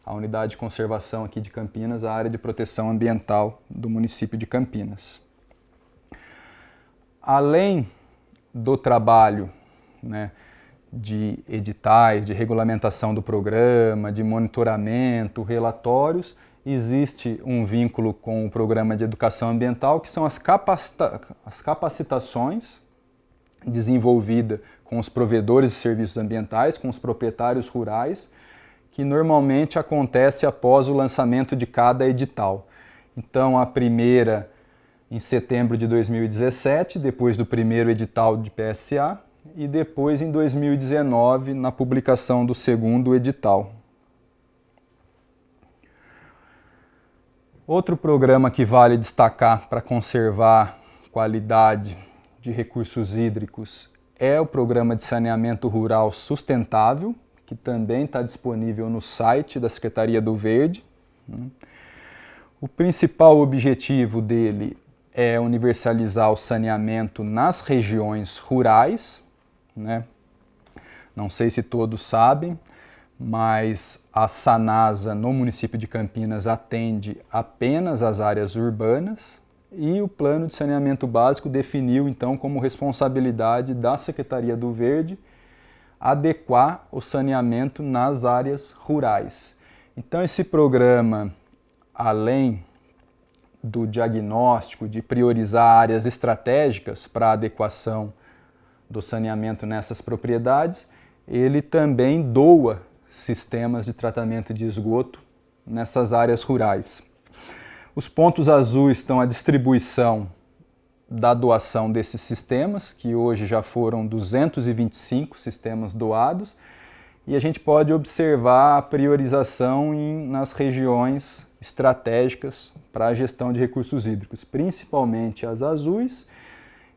a Unidade de Conservação aqui de Campinas, a área de proteção ambiental do município de Campinas. Além do trabalho, né, de editais, de regulamentação do programa, de monitoramento, relatórios, existe um vínculo com o programa de educação ambiental, que são as capacitações desenvolvidas com os provedores de serviços ambientais, com os proprietários rurais, que normalmente acontece após o lançamento de cada edital. Então, a primeira em setembro de 2017, depois do primeiro edital de PSA, e depois em 2019, na publicação do segundo edital. Outro programa que vale destacar para conservar qualidade de recursos hídricos é o Programa de Saneamento Rural Sustentável, que também está disponível no site da Secretaria do Verde. O principal objetivo dele é universalizar o saneamento nas regiões rurais, né? Não sei se todos sabem, mas a Sanasa no município de Campinas atende apenas as áreas urbanas e o Plano de Saneamento Básico definiu então como responsabilidade da Secretaria do Verde adequar o saneamento nas áreas rurais. Então esse programa, além do diagnóstico de priorizar áreas estratégicas para a adequação do saneamento nessas propriedades, ele também doa sistemas de tratamento de esgoto nessas áreas rurais. Os pontos azuis estão a distribuição da doação desses sistemas, que hoje já foram 225 sistemas doados, e a gente pode observar a priorização nas regiões estratégicas para a gestão de recursos hídricos, principalmente as azuis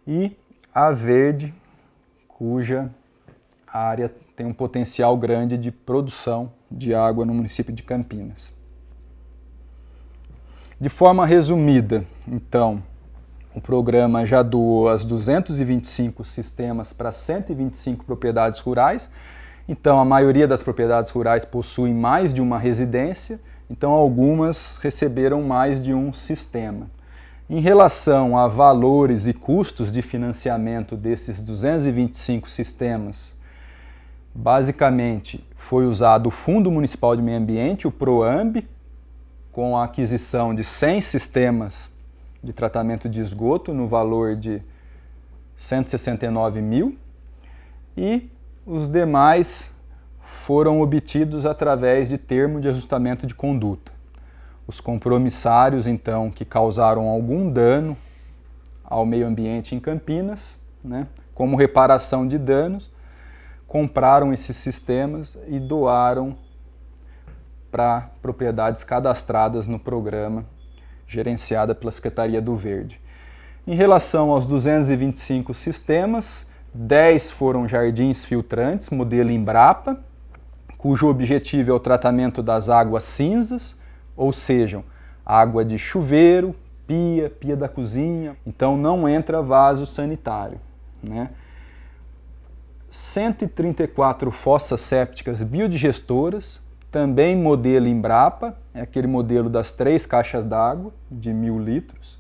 e a verde, cuja área tem um potencial grande de produção de água no município de Campinas. De forma resumida, então, o programa já doou as 225 sistemas para 125 propriedades rurais. Então, a maioria das propriedades rurais possuem mais de uma residência, então algumas receberam mais de um sistema. Em relação a valores e custos de financiamento desses 225 sistemas, basicamente foi usado o Fundo Municipal de Meio Ambiente, o PROAMB, com a aquisição de 100 sistemas de tratamento de esgoto no valor de 169 mil, e os demais foram obtidos através de termo de ajustamento de conduta. Os compromissários, então, que causaram algum dano ao meio ambiente em Campinas, como reparação de danos, compraram esses sistemas e doaram para propriedades cadastradas no programa, gerenciada pela Secretaria do Verde. Em relação aos 225 sistemas, 10 foram jardins filtrantes, modelo Embrapa, cujo objetivo é o tratamento das águas cinzas, ou seja, água de chuveiro, pia da cozinha, então não entra vaso sanitário. 134 fossas sépticas biodigestoras, também modelo Embrapa, é aquele modelo das 3 caixas d'água de 1.000 litros,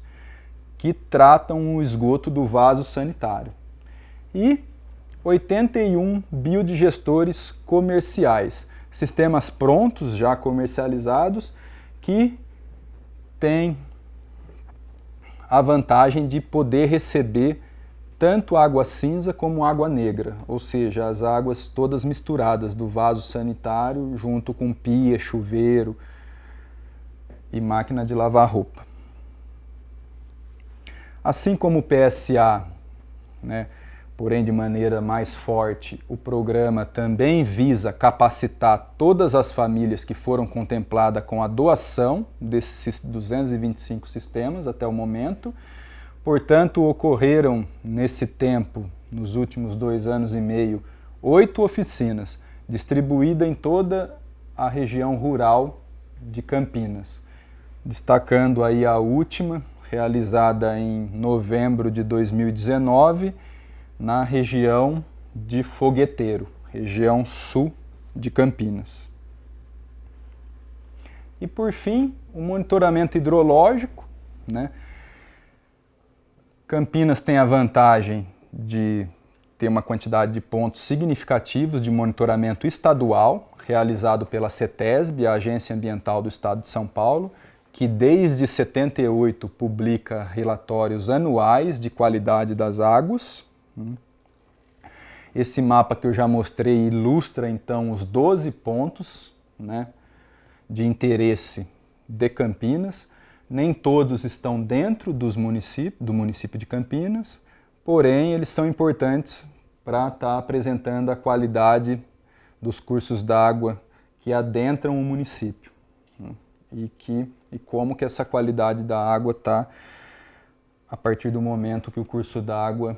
que tratam o esgoto do vaso sanitário. E 81 biodigestores comerciais, sistemas prontos, já comercializados, que têm a vantagem de poder receber tanto água cinza como água negra, ou seja, as águas todas misturadas do vaso sanitário junto com pia, chuveiro e máquina de lavar roupa. Assim como o PSA, porém de maneira mais forte, o programa também visa capacitar todas as famílias que foram contempladas com a doação desses 225 sistemas até o momento. Portanto, ocorreram nesse tempo, nos últimos 2 anos e meio, 8 oficinas, distribuídas em toda a região rural de Campinas. Destacando aí a última, realizada em novembro de 2019, na região de Fogueteiro, região sul de Campinas. E por fim, o monitoramento hidrológico, Campinas tem a vantagem de ter uma quantidade de pontos significativos de monitoramento estadual, realizado pela CETESB, a Agência Ambiental do Estado de São Paulo, que desde 78 publica relatórios anuais de qualidade das águas. Esse mapa que eu já mostrei ilustra então os 12 pontos de interesse de Campinas. Nem todos estão dentro do município de Campinas, porém eles são importantes para estar apresentando a qualidade dos cursos d'água que adentram o município e como que essa qualidade da água está a partir do momento que o curso d'água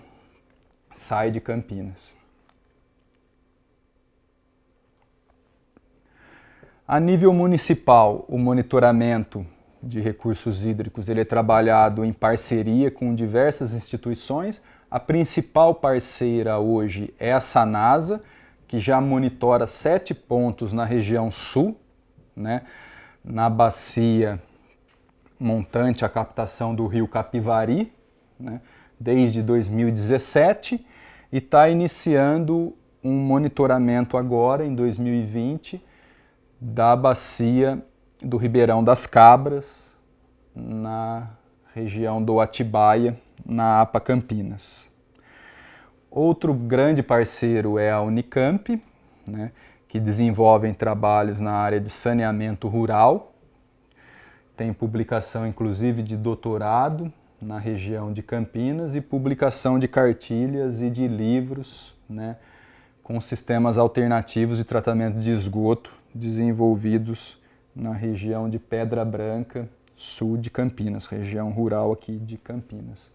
sai de Campinas. A nível municipal, o monitoramento de recursos hídricos ele é trabalhado em parceria com diversas instituições. A principal parceira hoje é a Sanasa, que já monitora 7 pontos na região sul, na bacia montante a captação do rio Capivari, desde 2017, e está iniciando um monitoramento agora, em 2020, da bacia do Ribeirão das Cabras, na região do Atibaia, na APA Campinas. Outro grande parceiro é a Unicamp, né, que desenvolvem trabalhos na área de saneamento rural. Tem publicação, inclusive, de doutorado na região de Campinas e publicação de cartilhas e de livros, né, com sistemas alternativos de tratamento de esgoto desenvolvidos na região de Pedra Branca, sul de Campinas, região rural aqui de Campinas.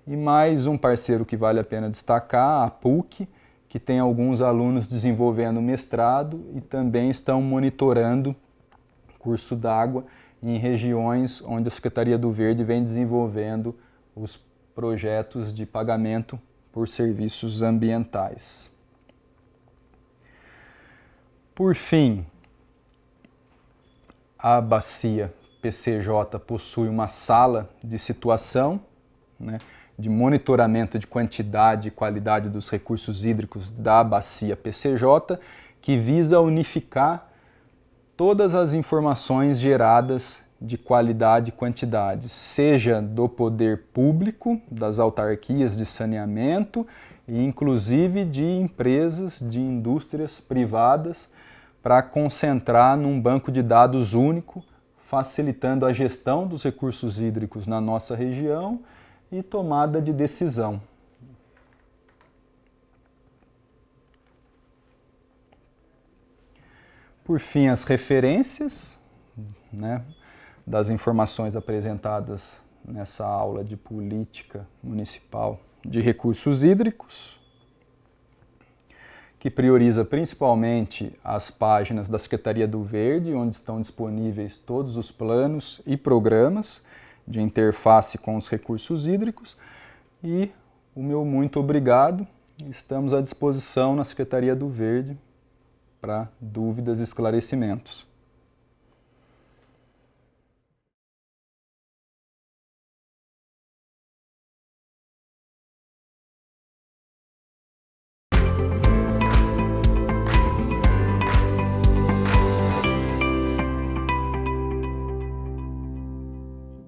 E mais um parceiro que vale a pena destacar, a PUC, que tem alguns alunos desenvolvendo mestrado e também estão monitorando curso d'água em regiões onde a Secretaria do Verde vem desenvolvendo os projetos de pagamento por serviços ambientais. Por fim, a bacia PCJ possui uma sala de situação, né, de monitoramento de quantidade e qualidade dos recursos hídricos da bacia PCJ, que visa unificar todas as informações geradas de qualidade e quantidade, seja do poder público, das autarquias de saneamento e inclusive de empresas, de indústrias privadas, para concentrar num banco de dados único, facilitando a gestão dos recursos hídricos na nossa região e tomada de decisão. Por fim, as referências, né, das informações apresentadas nessa aula de política municipal de recursos hídricos, que prioriza principalmente as páginas da Secretaria do Verde, onde estão disponíveis todos os planos e programas de interface com os recursos hídricos. E o meu muito obrigado. Estamos à disposição na Secretaria do Verde para dúvidas e esclarecimentos.